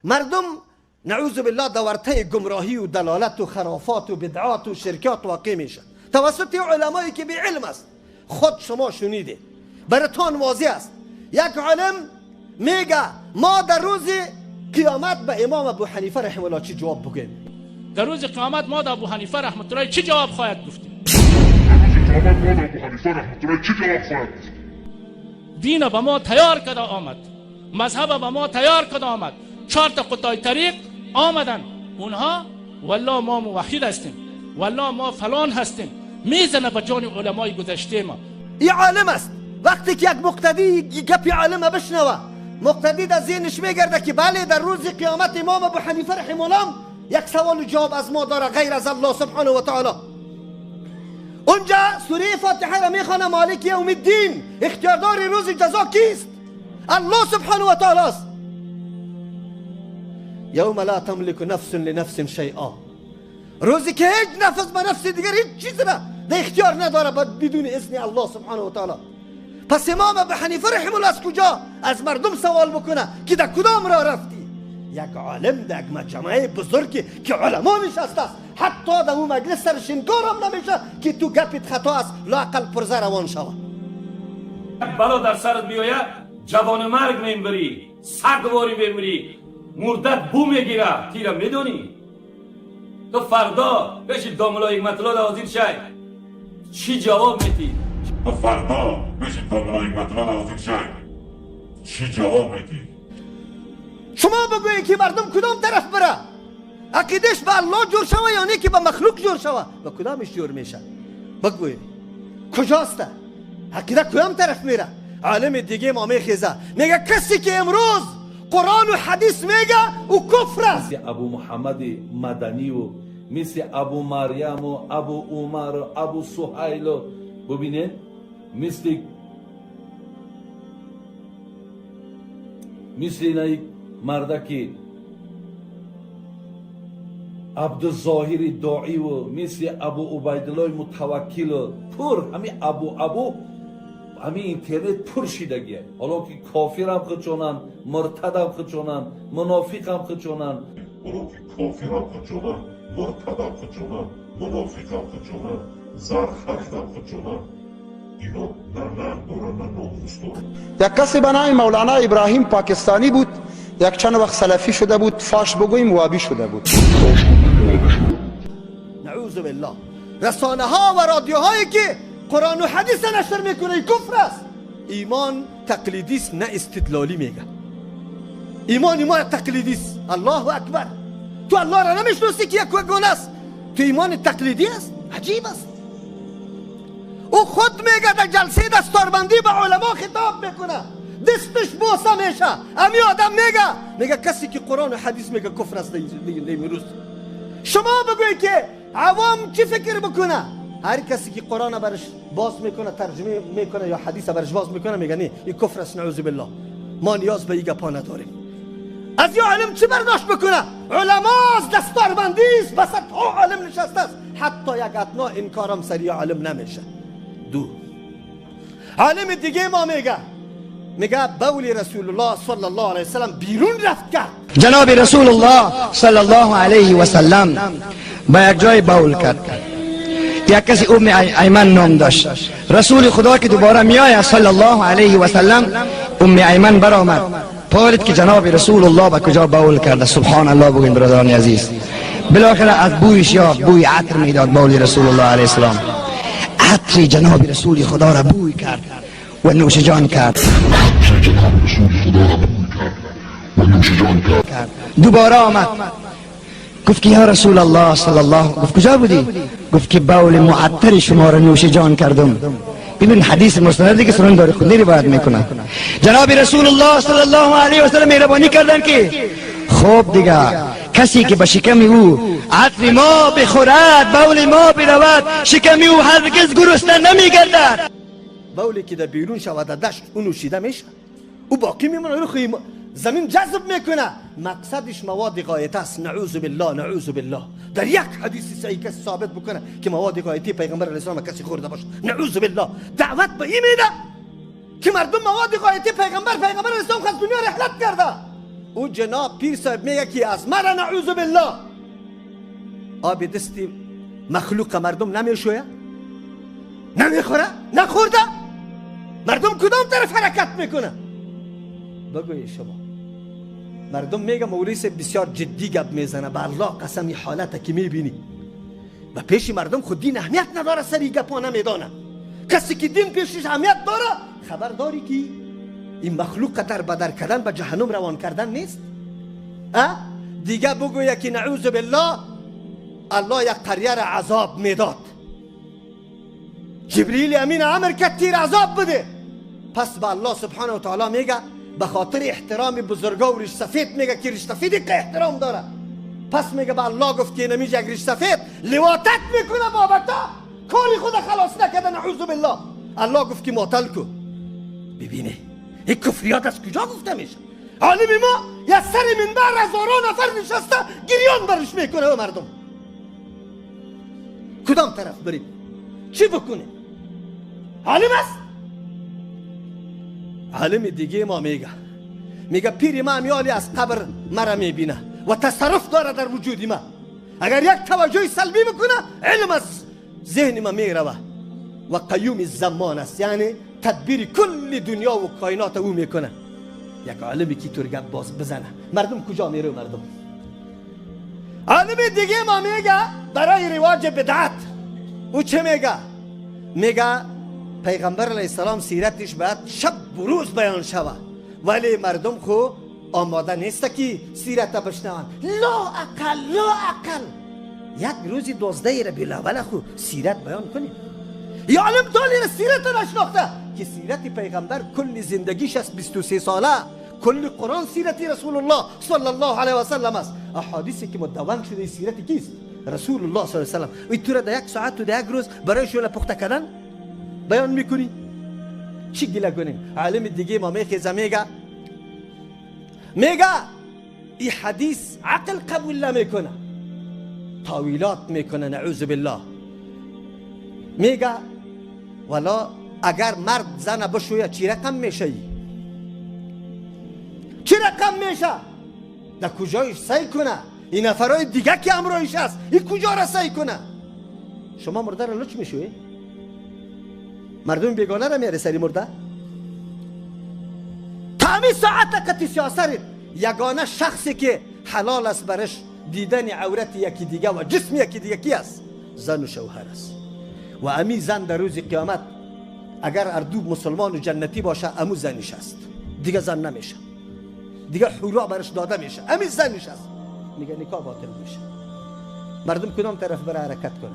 مردم نعوذ بالله دورته گمراهی و دلالت و خرافات و بدعات و شرکات واقع میشه توسط علمایی که بی علم است. خود شما شنیده، براتون واضح است. یک عالم میگه ما در روز قیامت به امام ابو حنیفه رحمه الله چی جواب بگیم؟ در روز قیامت ما در ابو حنیفه رحمت الله چی جواب خواهد گفتیم؟ دین به ما تیار کرده آمد، مذهب به ما تیار کرده آمد، 4 تا قطای طریق آمدن، اونها والله ما موحد هستیم، والله ما فلان هستیم، میزنه به جان علمای گذشته ما. این عالم است. وقتی که یک مقتدی گپی عالم بشنوه، مقتدی در ذهنش میگرده که بله در روز قیامت امام ابو حنیفه رحمه الله یک سوال و جواب از ما داره غیر از الله سبحانه و تعالی. اونجا سوره فاتحه را میخوانه مالک یوم الدین، اختیاردار روز جزا کیست؟ الله سبحانه و تعالی است. یوم لا تملک نفس لنفس شیئا، روزی که هیچ نفس به نفس دیگر هیچ چیز را در اختیار نداره بدون اذن الله سبحانه و تعالی. پس امام ابو حنیفه رحمه الله از کجا از مردم سوال بکنه که در کدام راه رفتی؟ یک عالم در یک مجمع بزرگی که علما نشسته است، حتی در اون مجلس سرش انکار هم نمیشه که تو گپت خطا است، لااقل پرزه روان شوه. بلا در سرت بیایه جوان مرگ میبری، سگواری میبری، مردت بو میگیره، تیره میدونی؟ تو فردا بشی داملای حکمت الله حاضر شای چی جواب میدی؟ تو فردا بشی داملای حکمت الله حاضر شای چی جواب میدی؟ شما بگویی که مردم کدام طرف بره؟ عقیدش به الله جور شوه یا نه که به مخلوق جور شوه؟ به کدامش جور میشه؟ بگویی کجاست؟ عقیده کدام طرف میره؟ عالم دیگه ما میخیزه میگه کسی که امروز قرآن و حدیث میگه او کفر است. مثل ابو محمد مدنی و مثل ابو مریم و ابو عمر و ابو سهیل و ببینید مثل اینای مردکی عبدالظاهر داعی و مثل ابو عبیدالله متوکل و پر همین ابو همین اینترنت پر شدگیه. حالا که کافر هم خچونن، مرتد هم خچونن، منافق هم خچونن، حالا که کافر هم خچونن، مرتد هم خچونن، منافق هم خچونن، زرخشت هم خچونن، اینا نه نرد دارن نه ناموس دارن. یک کسی به نام مولانا ابراهیم پاکستانی بود، یک چند وقت سلفی شده بود، فاش بگوییم وابی شده بود. نعوذ بالله. رسانه ها و رادیوهایی که قرآن و حدیث نشر میکنه کفر است. ایمان تقلیدی است نه استدلالی میگه. ایمان تقلیدی است. الله اکبر. تو الله را نمیشناسی که یک گونه است، تو ایمان تقلیدی است. عجیب است. او خود میگه در جلسه دستاربندی به علما خطاب میکنه، دستش بوسه میشه. امی آدم میگه کسی که قرآن و حدیث میگه کفر است. دیمیروز شما بگوی که عوام چی فکر بکنه؟ هر کسی که قرآن برش باز میکنه ترجمه میکنه یا حدیث برش باز میکنه میگه نه این کفر است. نعوذ بالله. ما نیاز به این گپا نداریم. از یه عالم چی برداشت بکنه؟ علماست، دستاربندی است، بس تا عالم نشسته است، حتی یک ادنا انکارم سری عالم نمیشه. دو عالم دیگه ما میگه بول رسول الله صلی الله علیه وسلم بیرون رفت کرد. جناب رسول الله صلی الله علیه و سلم با یک جای بول کرد. یک کسی ام ایمن نام داشت. رسول خدا که دوباره میآید صلی الله علیه و سلم، ام ایمن برآمد، پرسید که جناب رسول الله به کجا بول کرده. سبحان الله بگوین برادران عزیز. بالاخره از بویش یافت، بوی عطر میداد بول رسول الله علیه السلام. عطر جناب رسول خدا را بوی کرد و نوش جان کرد. دوباره آمد گفت که یا رسول الله صلی الله، گفت کجا بودی؟ گفت که بول معطر شما را نوش جان کردم. ببین حدیث مستندی که سنن داره خونی روایت میکنه. جناب رسول الله صلی الله علیه و سلم مهربانی کردن که خب دیگه کسی که به شکم او عطر ما بخورد، بول ما برود، شکم او هرگز گرسنه نمیگردد. بولی که در بیرون شود در دشت اون نوشیده میشه، او باقی میمونه، رو زمین جذب میکنه. مقصدش مواد غایطه است. نعوذ بالله نعوذ بالله. در یک حدیث صحیح کسی ثابت بکنه که مواد غایطی پیغمبر علیه السلام کسی خورده باشه، نعوذ بالله. دعوت به این میده که مردم مواد غایطی پیغمبر علیه السلام خواست دنیا رحلت کرده، او جناب پیر صاحب میگه که از مرا نعوذ بالله آب دستی مخلوق مردم نمیشویه، نمیخوره، نخورده، مردم کدام طرف حرکت میکنه؟ بگوی شما. مردم میگه مولوی صاحب بسیار جدی گپ میزنه، به الله قسم این حالت که میبینی و پیش مردم خود دین اهمیت نداره، سری گپا نمیدانه. کسی که دین پیشش اهمیت داره خبر داری که این مخلوق در بدر کردن به جهنم روان کردن نیست. دیگه بگویه که نعوذ بالله الله یک قریه را عذاب میداد، جبریل امین امر کرد تیر عذاب بده، پس به الله سبحانه و تعالی میگه به خاطر احترام بزرگا و ریش سفید میگه که ریش سفیدی که احترام داره، پس میگه به الله گفت که نمیشه یک ریش سفید لواتت میکنه بابتا کاری خود خلاص نکرده نعوذ بالله، الله گفت که ماتل کو. ببینه این کفریات از کجا گفته میشه؟ عالم ما یا سر منبر هزاران نفر نشسته گریان برش میکنه و مردم کدام طرف بریم؟ چی بکنه؟ عالم است؟ عالم دیگه ما میگه پیر ما امیالی از قبر مرا میبینه و تصرف داره در وجود ما، اگر یک توجه سلبی بکنه علم از ذهن ما میروه و قیوم الزمان است، یعنی تدبیر کل دنیا و کائنات او میکنه. یک عالمی که طور گپ باز بزنه مردم کجا میره؟ مردم. عالم دیگه ما میگه برای رواج بدعت او چه میگه پیغمبر علیه السلام سیرتش باید شب و روز بیان شوه، ولی مردم خو آماده نیست که سیرت بشنون. لا اقل یک روزی 12 ربیع الاول خو سیرت بیان کنی. یا عالم تالی سیرت نشناخته که سیرت پیغمبر کل زندگیش است 23 ساله، کل قرآن سیرت رسول الله صلی الله علیه و سلم است. احادیثی که مدون شده سیرت کیست؟ رسول الله صلی الله علیه و سلم. و تو را در یک ساعت و در یک روز برای شما پخته کردن بیان میکنی؟ چی گله کنیم؟ عالم دیگه ما میخیزه میگه این حدیث عقل قبول نمیکنه، تاویلات میکنه نعوذ بالله. میگه والا اگر مرد زن بشویه چی رقم میشه؟ چی رقم میشه؟ در کجایش سعی کنه؟ این نفرای دیگه که امرایش هست این کجا را سعی کنه؟ شما مرده را لچ میشوی؟ مردم بیگانه را میاره سری مرده؟ تامی ساعت کتی سیاست یگانه شخصی که حلال است برش دیدن عورت یکی دیگه و جسم یکی دیگه کی است؟ زن و شوهر است. و امی زن در روز قیامت اگر اردو مسلمان و جنتی باشه امو زنش است، دیگه زن نمیشه، دیگه حولا برش داده میشه، امی زنش است، میگه نکاح باطل میشه. مردم کدام طرف برای حرکت کنه؟